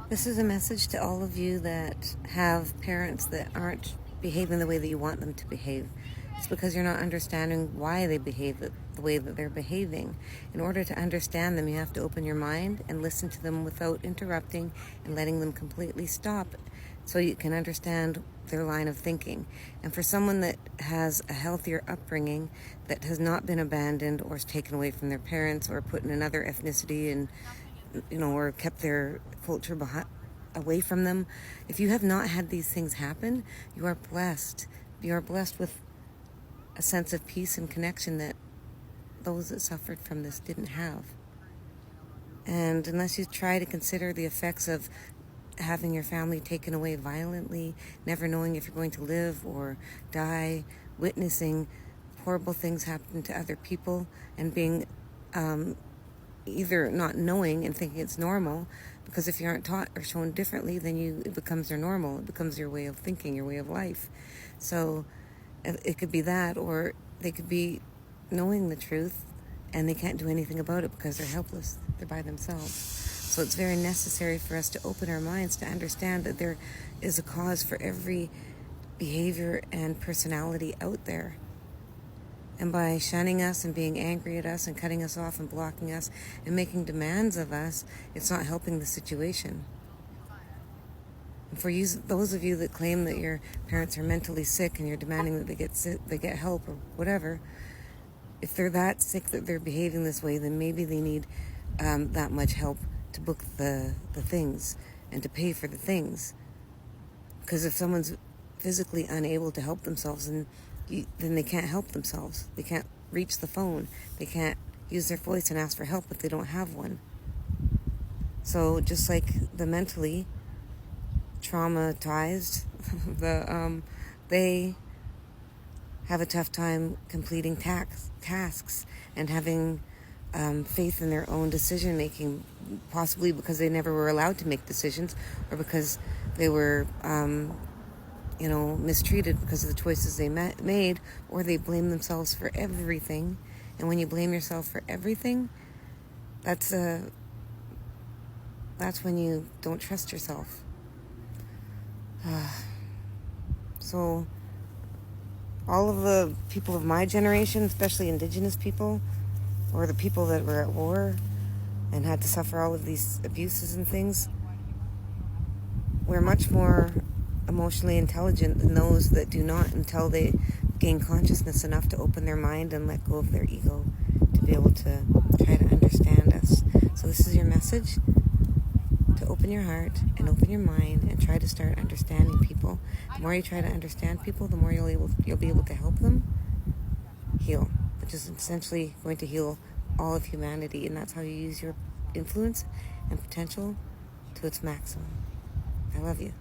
This is a message to all of you that have parents that aren't behaving the way that you want them to behave. It's because you're not understanding why they behave the way that they're behaving. In order to understand them, you have to open your mind and listen to them without interrupting and letting them completely stop so you can understand their line of thinking. And for someone that has a healthier upbringing, that has not been abandoned or is taken away from their parents or put in another ethnicity and or kept their culture away from them. If you have not had these things happen, you are blessed. You are blessed with a sense of peace and connection that those that suffered from this didn't have. And unless you try to consider the effects of having your family taken away violently, never knowing if you're going to live or die, witnessing horrible things happen to other people, and being either not knowing and thinking it's normal, because if you aren't taught or shown differently, then it becomes your normal. It becomes your way of thinking, your way of life. So it could be that, or they could be knowing the truth and they can't do anything about it because they're helpless. They're by themselves. So it's very necessary for us to open our minds to understand that there is a cause for every behavior and personality out there. And by shunning us and being angry at us and cutting us off and blocking us and making demands of us, it's not helping the situation. And for those of you that claim that your parents are mentally sick and you're demanding that they get help or whatever, if they're that sick that they're behaving this way, then maybe they need that much help to book the things and to pay for the things. Because if someone's physically unable to help themselves, then they can't help themselves. They can't reach the phone. They can't use their voice and ask for help if they don't have one. So just like the mentally traumatized, they have a tough time completing tasks and having faith in their own decision making, possibly because they never were allowed to make decisions, or because they were mistreated because of the choices they made, or they blame themselves for everything. And when you blame yourself for everything, that's when you don't trust yourself. So all of the people of my generation, especially Indigenous people, or the people that were at war and had to suffer all of these abuses and things, we're much more emotionally intelligent than those that do not, until they gain consciousness enough to open their mind and let go of their ego to be able to try to understand us. So this is your message, to open your heart and open your mind and try to start understanding people. The more you try to understand people, the more you'll be able to help them heal, which is essentially going to heal all of humanity. And that's how you use your influence and potential to its maximum. I love you.